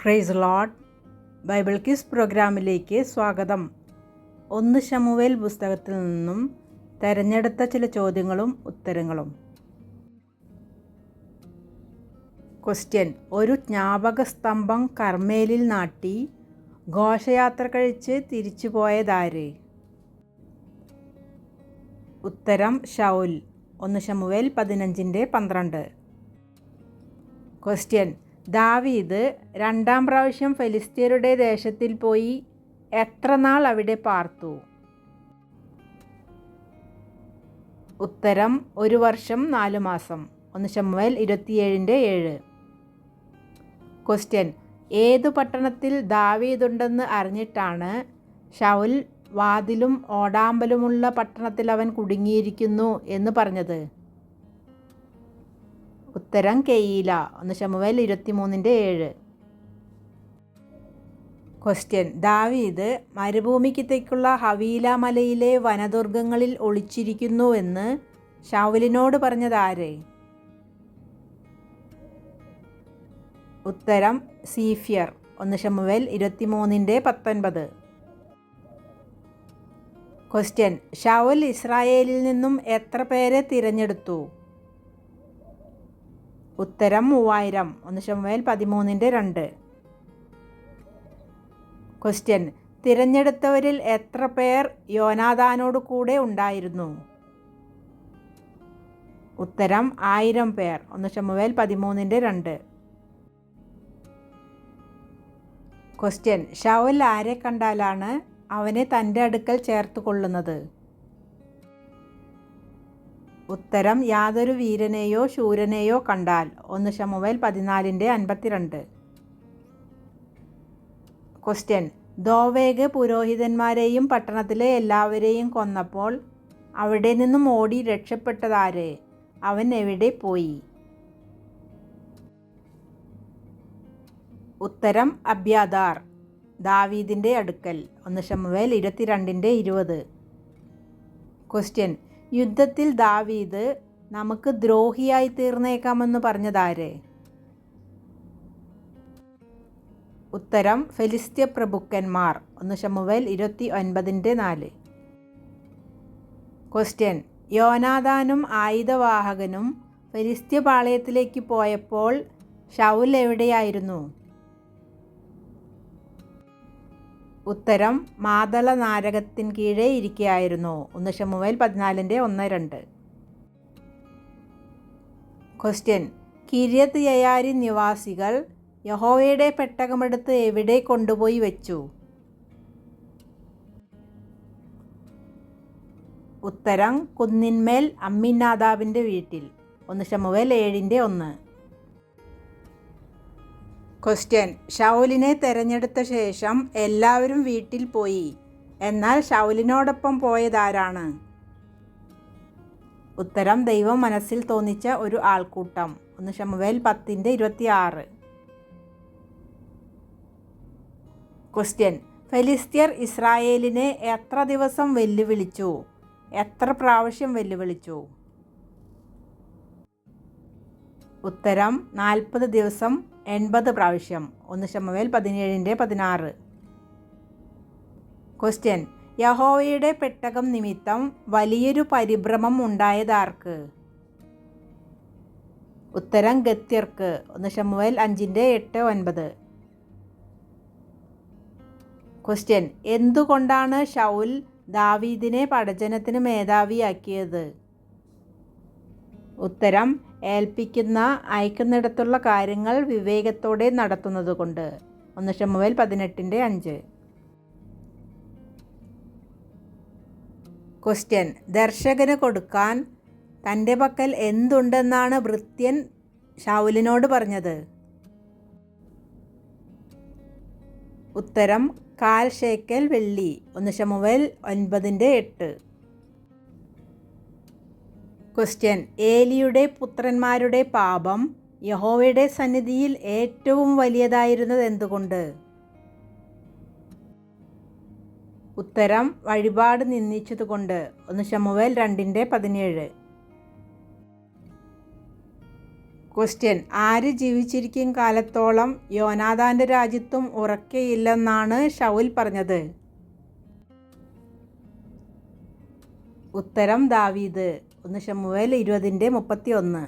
Praise Lord. Bible quiz പ്രോഗ്രാമിലേക്ക് സ്വാഗതം. 1 ശമൂവേൽ പുസ്തകത്തിൽ നിന്നും തെരഞ്ഞെടുത്ത ചില ചോദ്യങ്ങളും ഉത്തരങ്ങളും. ക്വസ്റ്റ്യൻ: ഒരു ജ്ഞാപക സ്തംഭം കർമ്മേലിൽ നാട്ടി ഘോഷയാത്ര കഴിച്ച് തിരിച്ചു പോയതാര്? ഉത്തരം: ശൗൽ. 1 ശമൂവേൽ 15:12. ക്വസ്റ്റ്യൻ: ദാവീദ് 2-ാം പ്രാവശ്യം ഫെലിസ്ത്യരുടെ ദേശത്തിൽ പോയി എത്ര നാൾ അവിടെ പാർത്തു? ഉത്തരം: 1 വർഷം 4 മാസം. 1 ശമൂവേൽ 27:7. ക്വസ്റ്റ്യൻ: ഏതു പട്ടണത്തിൽ ദാവീദുണ്ടെന്ന് അറിഞ്ഞിട്ടാണ് ശൗൽ വാതിലും ഓടാമ്പലുമുള്ള പട്ടണത്തിൽ അവൻ കുടുങ്ങിയിരിക്കുന്നു എന്ന് പറഞ്ഞത്? ഉത്തരം: കെയീല. 1 ശമൂവേൽ 23:7. ക്വസ്റ്റ്യൻ: ദാവീദ് മരുഭൂമിക്ക് തെക്കുള്ള ഹവീല മലയിലെ വനദുർഗങ്ങളിൽ ഒളിച്ചിരിക്കുന്നുവെന്ന് ശൗലിനോട് പറഞ്ഞതാര്? ഉത്തരം: സീഫ്യർ. 1 ശമൂവേൽ 23:19. ക്വസ്റ്റ്യൻ: ശൗൽ ഇസ്രായേലിൽ നിന്നും എത്ര പേരെ തിരഞ്ഞെടുത്തു? ഉത്തരം: 3000. 1 ശമൂവേൽ 13:2. ക്വസ്റ്റ്യൻ: തിരഞ്ഞെടുത്തവരിൽ എത്ര പേർ യോനാഥാനോട് കൂടെ ഉണ്ടായിരുന്നു? ഉത്തരം: 1000 പേർ. 1 ശമൂവേൽ 13:2. ക്വസ്റ്റ്യൻ: ശൗൽ ആരെ കണ്ടാലാണ് അവനെ തൻ്റെ അടുക്കൽ ചേർത്ത് കൊള്ളുന്നത്? ഉത്തരം: യാതൊരു വീരനെയോ ശൂരനെയോ കണ്ടാൽ. 1 ശമൂവേൽ 14:52. ക്വസ്റ്റ്യൻ: ദോവേഗ് പുരോഹിതന്മാരെയും പട്ടണത്തിലെ എല്ലാവരെയും കൊന്നപ്പോൾ അവിടെ നിന്നും ഓടി രക്ഷപ്പെട്ടതാര്? അവൻ എവിടെ പോയി? ഉത്തരം: അബ്യാഥാർ, ദാവീദിൻ്റെ അടുക്കൽ. 1 ശമൂവേൽ 22:20. ക്വസ്റ്റ്യൻ: യുദ്ധത്തിൽ ദാവീദ് നമുക്ക് ദ്രോഹിയായി തീർന്നേക്കാമെന്ന് പറഞ്ഞതാര്? ഉത്തരം: ഫെലിസ്ത്യ പ്രഭുക്കന്മാർ. 1 ശമൂവേൽ 29:4. ക്വസ്റ്റ്യൻ: യോനാഥാനും ആയുധവാഹകനും ഫെലിസ്ത്യ പാളയത്തിലേക്ക് പോയപ്പോൾ ശൗൽ എവിടെയായിരുന്നു? ഉത്തരം: മാതള നാരകത്തിൻ കീഴെ ഇരിക്കുകയായിരുന്നു. 1 ശമൂവേൽ 14:1-2. ക്വസ്റ്റ്യൻ: കിര്യത്ത് യയാരീം നിവാസികൾ യഹോവയുടെ പെട്ടകമെടുത്ത് എവിടെ കൊണ്ടുപോയി വെച്ചു? ഉത്തരം: കുന്നിന്മേൽ അമ്മിനാദാബിൻ്റെ വീട്ടിൽ. 1 ശമൂവേൽ 7:1. ക്വസ്റ്റ്യൻ: ശൗലിനെ തെരഞ്ഞെടുത്ത ശേഷം എല്ലാവരും വീട്ടിൽ പോയി. എന്നാൽ ശൗലിനോടൊപ്പം പോയതാരാണ്? ഉത്തരം: ദൈവം മനസ്സിൽ തോന്നിച്ച ഒരു ആൾക്കൂട്ടം. 1 ശമൂവേൽ 10:26. ക്വസ്റ്റ്യൻ: ഫെലിസ്ത്യർ ഇസ്രായേലിനെ എത്ര ദിവസം വെല്ലുവിളിച്ചു? എത്ര പ്രാവശ്യം വെല്ലുവിളിച്ചു? ഉത്തരം: 40 ദിവസം 80 പ്രാവശ്യം. 1 ശമൂവേൽ 17:16. ക്വസ്റ്റ്യൻ: യഹോവയുടെ പെട്ടകം നിമിത്തം വലിയൊരു പരിഭ്രമം ഉണ്ടായതാർക്ക്? ഉത്തരം: ഗത്യർക്ക്. 1 ശമൂവേൽ 5:8-9. ക്വസ്റ്റ്യൻ: എന്തുകൊണ്ടാണ് ശൗൽ ദാവീദിനെ പടജ്ജനത്തിന് മേധാവിയാക്കിയത്? ഉത്തരം: ഏൽപ്പിക്കുന്ന അയക്കുന്നിടത്തുള്ള കാര്യങ്ങൾ വിവേകത്തോടെ നടത്തുന്നതുകൊണ്ട്. 1 ശമൂവേൽ 18:5. ക്വസ്റ്റ്യൻ: ദർശകന് കൊടുക്കാൻ തൻ്റെ പക്കൽ എന്തുണ്ടെന്നാണ് ഭൃത്യൻ ശൗലിനോട് പറഞ്ഞത്? ഉത്തരം: 1/4 ശേക്കെൽ വെള്ളി. 1 ശമൂവേൽ 9:8. ക്വസ്റ്റ്യൻ: ഏലിയുടെ പുത്രന്മാരുടെ പാപം യഹോവയുടെ സന്നിധിയിൽ ഏറ്റവും വലിയതായിരുന്നത് എന്തുകൊണ്ട്? ഉത്തരം: വഴിപാട് നിന്ദിച്ചതുകൊണ്ട്. 1 ശമൂവേൽ 2:17. ക്വസ്റ്റ്യൻ: ആര് ജീവിച്ചിരിക്കും കാലത്തോളം യോനാഥാന്റെ രാജ്യത്വം ഉറയ്ക്കയില്ലെന്നാണ് ശൗൽ പറഞ്ഞത്? ഉത്തരം: ദാവീദ്. 1 ശമൂവേൽ 20:31.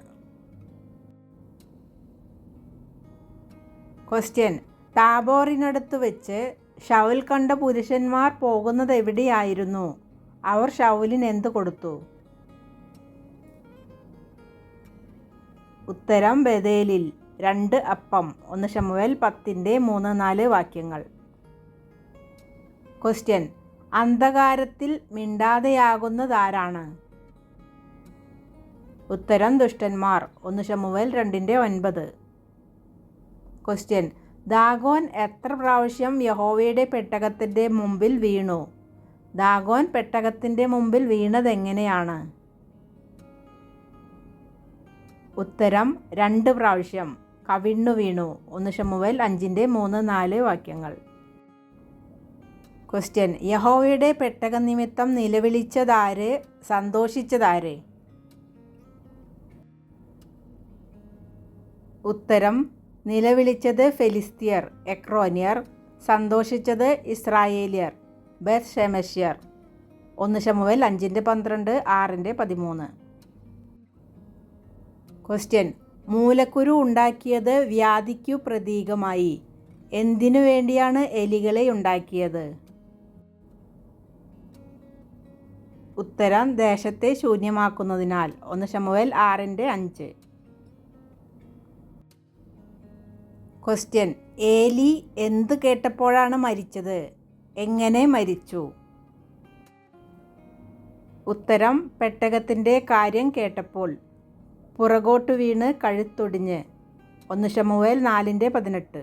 ക്വസ്റ്റ്യൻ: താബോറിനടുത്ത് വെച്ച് ശൗൽ കണ്ട പുരുഷന്മാർ പോകുന്നത് എവിടെയായിരുന്നു? അവർ ശൗലിന് എന്ത് കൊടുത്തു? ഉത്തരം: ബേഥേലിൽ 2 അപ്പം. 1 ശമൂവേൽ 10:3-4 വാക്യങ്ങൾ. ക്വസ്റ്റ്യൻ: അന്ധകാരത്തിൽ മിണ്ടാതെയാകുന്നതാരാണ്? ഉത്തരം: ദുഷ്ടന്മാർ. 1 ശമൂവേൽ 2:9. ക്വസ്റ്റ്യൻ: ദാഗോൻ എത്ര പ്രാവശ്യം യഹോവയുടെ പെട്ടകത്തിൻ്റെ മുമ്പിൽ വീണു? ദാഗോൻ പെട്ടകത്തിൻ്റെ മുമ്പിൽ വീണതെങ്ങനെയാണ്? ഉത്തരം: 2 പ്രാവശ്യം കവിണ്ണു വീണു. 1 ശമൂവേൽ 5:3-4 വാക്യങ്ങൾ. ക്വസ്റ്റ്യൻ: യഹോവയുടെ പെട്ടകം നിമിത്തം നിലവിളിച്ചതാര്? സന്തോഷിച്ചതാര്? ഉത്തരം: നിലവിളിച്ചത് ഫെലിസ്ത്യർ, എക്രോന്യർ. സന്തോഷിച്ചത് ഇസ്രായേല്യർ, ബേത്ത്ശേമെശ്യർ. 1 ശമൂവേൽ 5:12, 6:13. ക്വസ്റ്റ്യൻ: മൂലക്കുരു ഉണ്ടാക്കിയത് വ്യാധിക്കു പ്രതീകമായി. എന്തിനു വേണ്ടിയാണ് എലികളെ ഉണ്ടാക്കിയത്? ഉത്തരം: ദേശത്തെ ശൂന്യമാക്കുന്നതിനാൽ. 1 ശമൂവേൽ 6:5. ക്വസ്റ്റ്യൻ: ഏലി എന്ത് കേട്ടപ്പോഴാണ് മരിച്ചത്? എങ്ങനെ മരിച്ചു? ഉത്തരം: പെട്ടകത്തിൻ്റെ കാര്യം കേട്ടപ്പോൾ. പുറകോട്ട് വീണ് കഴുത്തൊടിഞ്ഞ്. 1 ശമൂവേൽ 4:18.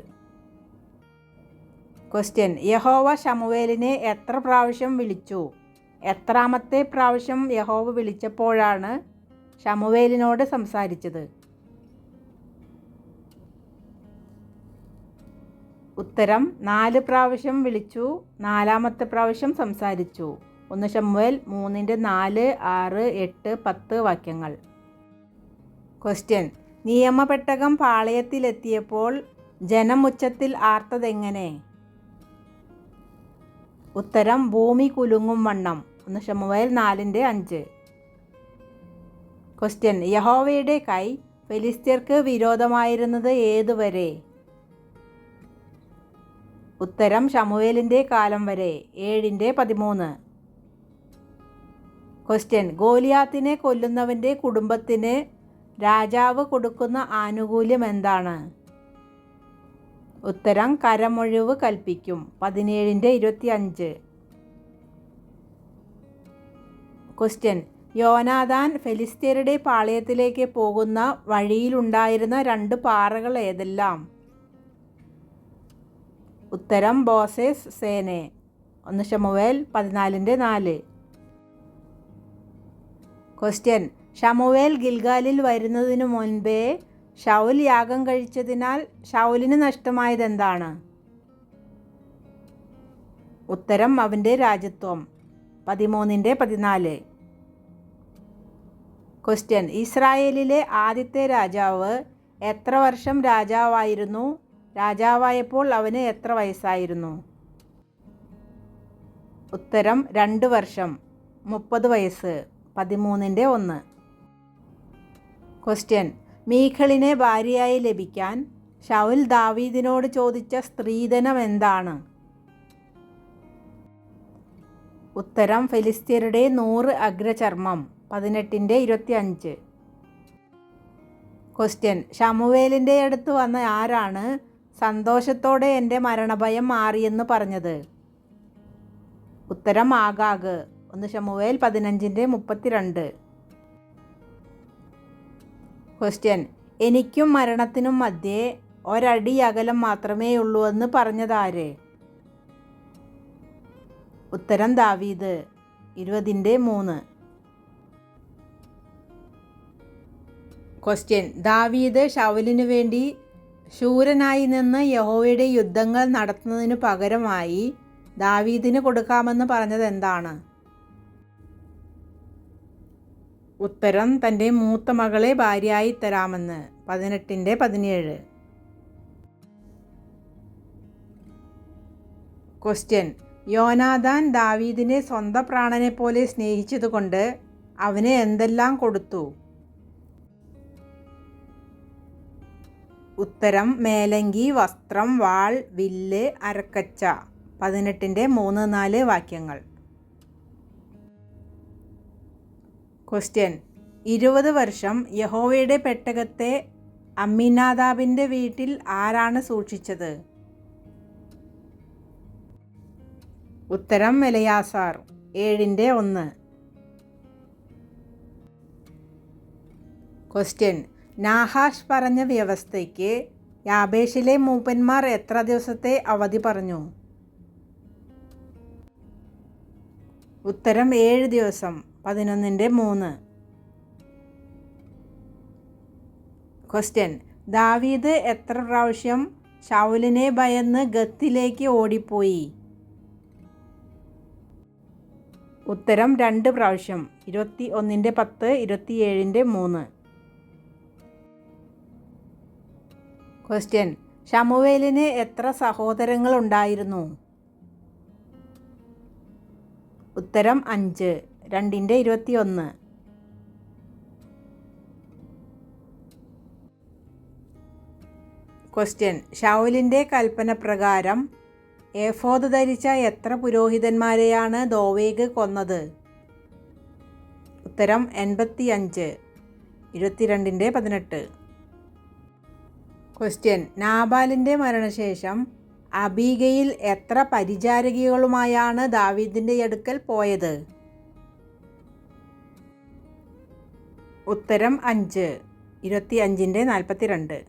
ക്വസ്റ്റ്യൻ: യഹോവ ശമൂവേലിനെ എത്ര പ്രാവശ്യം വിളിച്ചു? എത്രാമത്തെ പ്രാവശ്യം യഹോവ വിളിച്ചപ്പോഴാണ് ശമൂവേലിനോട് സംസാരിച്ചത്? ഉത്തരം: 4 പ്രാവശ്യം വിളിച്ചു, 4-മത്തെ പ്രാവശ്യം സംസാരിച്ചു. 1 ശമൂവേൽ 3:4, 6, 8, 10 വാക്യങ്ങൾ. ക്വസ്റ്റ്യൻ: നിയമപെട്ടകം പാളയത്തിലെത്തിയപ്പോൾ ജനം ഉച്ചത്തിൽ ആർത്തതെങ്ങനെ? ഉത്തരം: ഭൂമി കുലുങ്ങും വണ്ണം. 1 ശമൂവേൽ 4:5. ക്വസ്റ്റ്യൻ: യഹോവയുടെ കൈ ഫെലിസ്ത്യർക്ക് വിരോധമായിരുന്നത് ഏതുവരെ? ഉത്തരം: ശമൂവേലിൻ്റെ കാലം വരെ. 7:13. ക്വസ്റ്റ്യൻ: ഗോലിയാത്തിനെ കൊല്ലുന്നവൻ്റെ കുടുംബത്തിന് രാജാവ് കൊടുക്കുന്ന ആനുകൂല്യം എന്താണ്? ഉത്തരം: കരമൊഴിവ് കൽപ്പിക്കും. 17:25. ക്വസ്റ്റ്യൻ: യോനാഥാൻ ഫെലിസ്ത്യരുടെ പാളയത്തിലേക്ക് പോകുന്ന വഴിയിലുണ്ടായിരുന്ന 2 പാറകൾ ഏതെല്ലാം? ഉത്തരം: ബോസേസ്, സേനെ. 1 ശമൂവേൽ 14:4. ക്വസ്റ്റ്യൻ: ശമൂവേൽ ഗിൽഗാലിൽ വരുന്നതിനു മുൻപേ ശൗൽ യാഗം കഴിച്ചതിനാൽ ശൗലിന് നഷ്ടമായതെന്താണ്? ഉത്തരം: അവൻ്റെ രാജത്വം. 13:14. ക്വസ്റ്റ്യൻ: ഇസ്രായേലിലെ ആദ്യത്തെ രാജാവ് എത്ര വർഷം രാജാവായിരുന്നു? രാജാവായപ്പോൾ അവന് എത്ര വയസ്സായിരുന്നു? ഉത്തരം: 2 വർഷം, 30 വയസ്സ്. 13:1. ക്വസ്റ്റ്യൻ: മീഖളിനെ ഭാര്യയായി ലഭിക്കാൻ ശൗൽ ദാവീദിനോട് ചോദിച്ച സ്ത്രീധനം എന്താണ്? ഉത്തരം: ഫെലിസ്ത്യരുടെ 100 അഗ്രചർമ്മം. 18:25. ക്വസ്റ്റ്യൻ: ശമൂവേലിൻ്റെ അടുത്ത് വന്ന ആരാണ് സന്തോഷത്തോടെ എൻ്റെ മരണഭയം മാറിയെന്ന് പറഞ്ഞത്? ഉത്തരം: ആഗാഗ്. 1 ശമൂവേൽ 15:32. ക്വസ്റ്റ്യൻ: എനിക്കും മരണത്തിനും മധ്യേ ഒരടി അകലം മാത്രമേയുള്ളൂ എന്ന് പറഞ്ഞതാര്? ഉത്തരം: ദാവീദ്. 20:3. ക്വസ്റ്റ്യൻ: ദാവീദ് ശൗലിനു വേണ്ടി ശൂരനായി നിന്ന് യഹോവയുടെ യുദ്ധങ്ങൾ നടത്തുന്നതിനു പകരമായി ദാവീദിന് കൊടുക്കാമെന്ന് പറഞ്ഞത് എന്താണ്? ഉത്തരം: തൻ്റെ മൂത്ത മകളെ ഭാര്യയായി തരാമെന്ന്. 18:17. ക്വസ്റ്റ്യൻ: യോനാഥാൻ ദാവീദിനെ സ്വന്തം പ്രാണനെ പോലെ സ്നേഹിച്ചതുകൊണ്ട് അവന് എന്തെല്ലാം കൊടുത്തു? ഉത്തരം: മേലങ്കി, വസ്ത്രം, വാൾ, വില്ല്, അരക്കച്ച. 18:3-4 വാക്യങ്ങൾ. ക്വസ്റ്റ്യൻ: 20 വർഷം യഹോവയുടെ പെട്ടകത്തെ അമ്മിനാദാബിൻ്റെ വീട്ടിൽ ആരാണ് സൂക്ഷിച്ചത്? ഉത്തരം: എലയാസാർ. 7:1. ക്വസ്റ്റ്യൻ: നാഹാഷ് പറഞ്ഞ വ്യവസ്ഥയ്ക്ക് യാബേഷിലെ മൂപ്പന്മാർ എത്ര ദിവസത്തെ അവധി പറഞ്ഞു? ഉത്തരം: 7 ദിവസം. 11:3. ക്വസ്റ്റ്യൻ: ദാവീദ് എത്ര പ്രാവശ്യം ശൗലിനെ ഭയന്ന് ഗത്തിലേക്ക് ഓടിപ്പോയി? ഉത്തരം: 2 പ്രാവശ്യം. 21:10, 27:3. ക്വസ്റ്റ്യൻ: ശമൂവേലിന് എത്ര സഹോദരങ്ങൾ ഉണ്ടായിരുന്നു? ഉത്തരം: 5. 2:21. ക്വസ്റ്റ്യൻ: ശൗലിൻ്റെ കൽപ്പന പ്രകാരം ഏഫോദ് ധരിച്ച എത്ര പുരോഹിതന്മാരെയാണ് ദോവേഗ് കൊന്നത്? ഉത്തരം: 85. 22:18. ക്വസ്റ്റ്യൻ: നാബാലിൻ്റെ മരണശേഷം അബീഗയിൽ എത്ര പരിചാരകികളുമായാണ് ദാവീദിൻ്റെ അടുക്കൽ പോയത്? ഉത്തരം: 5. 25:42.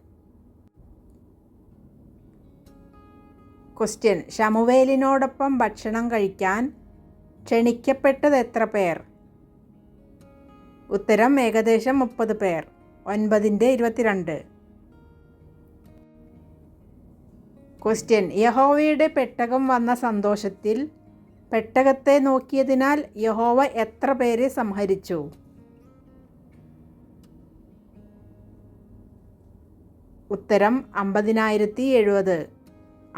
ക്വസ്റ്റ്യൻ: ശമൂവേലിനോടൊപ്പം ഭക്ഷണം കഴിക്കാൻ ക്ഷണിക്കപ്പെട്ടത് എത്ര പേർ? ഉത്തരം: ഏകദേശം 30 പേർ. 9:22. ക്വസ്റ്റ്യൻ: യഹോവയുടെ പെട്ടകം വന്ന സന്തോഷത്തിൽ പെട്ടകത്തെ നോക്കിയതിനാൽ യഹോവ എത്ര പേരെ സംഹരിച്ചു? ഉത്തരം: 50,070.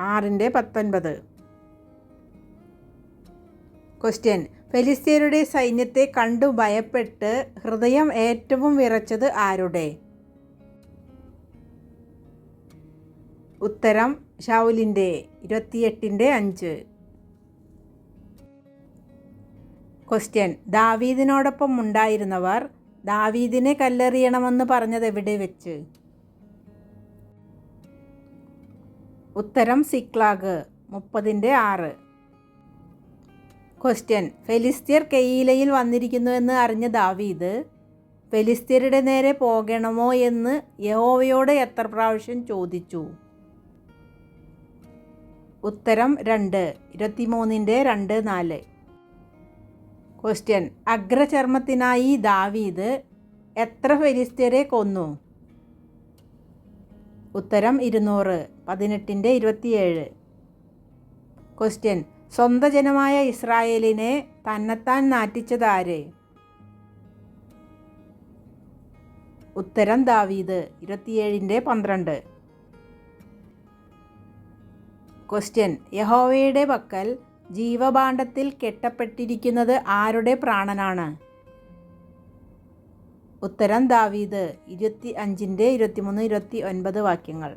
6:19. ക്വസ്റ്റ്യൻ: ഫെലിസ്ത്യരുടെ സൈന്യത്തെ കണ്ടു ഭയപ്പെട്ട് ഹൃദയം ഏറ്റവും വിറച്ചത് ആരുടെ? ഉത്തരം: ശൗലിൻ്റെ. 28:5. ക്വസ്റ്റ്യൻ: ദാവീദിനോടൊപ്പം ഉണ്ടായിരുന്നവർ ദാവീദിനെ കല്ലെറിയണമെന്ന് പറഞ്ഞത് എവിടെ വെച്ച്? ഉത്തരം: സിക്ലാഗ്. 30:6. ക്വസ്റ്റ്യൻ: ഫെലിസ്ത്യർ കെയീലയിൽ വന്നിരിക്കുന്നുവെന്ന് അറിഞ്ഞ ദാവീദ് ഫെലിസ്ത്യരുടെ നേരെ പോകണമോ എന്ന് യഹോവയോട് എത്ര പ്രാവശ്യം ചോദിച്ചു? ഉത്തരം: 2. 23:2-4. ക്വസ്റ്റ്യൻ: അഗ്രചർമ്മത്തിനായി ദാവീദ് എത്ര ഫെലിസ്ത്യരെ കൊന്നു? ഉത്തരം: 200. 18:27. ക്വസ്റ്റ്യൻ: സ്വന്തം ജനമായ ഇസ്രായേലിനെ തന്നെത്താൻ നാറ്റിച്ചതാര്? ഉത്തരം: ദാവീദ്. 27:12. ക്വസ്റ്റ്യൻ: യഹോവയുടെ പക്കൽ ജീവഭാണ്ഡത്തിൽ കെട്ടപ്പെട്ടിരിക്കുന്നത് ആരുടെ പ്രാണനാണ്? ഉത്തരം: ദാവീദ്. 25:23-29 വാക്യങ്ങൾ.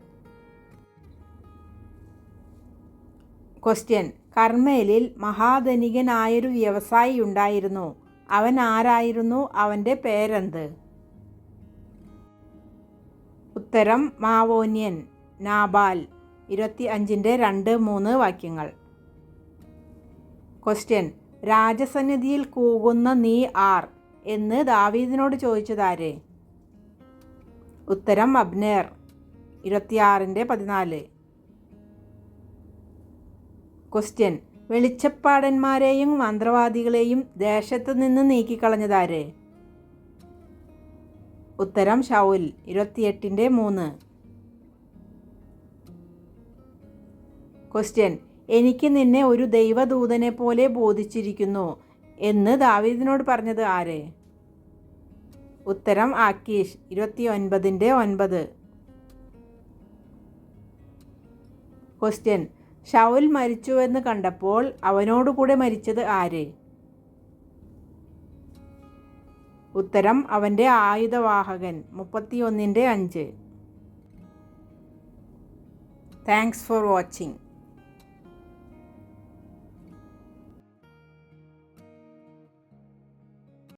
ക്വസ്റ്റ്യൻ: കർമ്മേലിൽ മഹാധനികനായൊരു വ്യവസായി ഉണ്ടായിരുന്നു. അവൻ ആരായിരുന്നു? അവൻ്റെ പേരെന്ത്? ഉത്തരം: മാവോന്യൻ. നാബാൽ. 25:2-3 വാക്യങ്ങൾ. ക്വസ്റ്റ്യൻ: രാജസന്നിധിയിൽ കൂകുന്ന നീ ആർ എന്ന് ദാവീദിനോട് ചോദിച്ചതാര്? ഉത്തരം: അബ്നേർ. 26:14. ക്വസ്റ്റ്യൻ: വെളിച്ചപ്പാടന്മാരെയും മന്ത്രവാദികളെയും ദേശത്ത് നിന്ന് നീക്കിക്കളഞ്ഞതാര്? ഉത്തരം: ശൗൽ. 28:3. ക്വസ്റ്റ്യൻ: എനിക്ക് നിന്നെ ഒരു ദൈവദൂതനെ പോലെ ബോധിച്ചിരിക്കുന്നു എന്ന് ദാവീദിനോട് പറഞ്ഞത് ആര്? ഉത്തരം ആക്കീഷ്. 29/9. ക്വസ്റ്റ്യൻ: ശൗൽ മരിച്ചുവെന്ന് കണ്ടപ്പോൾ അവനോടുകൂടെ മരിച്ചത് ആര്? ഉത്തരം അവൻ്റെ ആയുധവാഹകൻ. 31/5. Thanks for watching.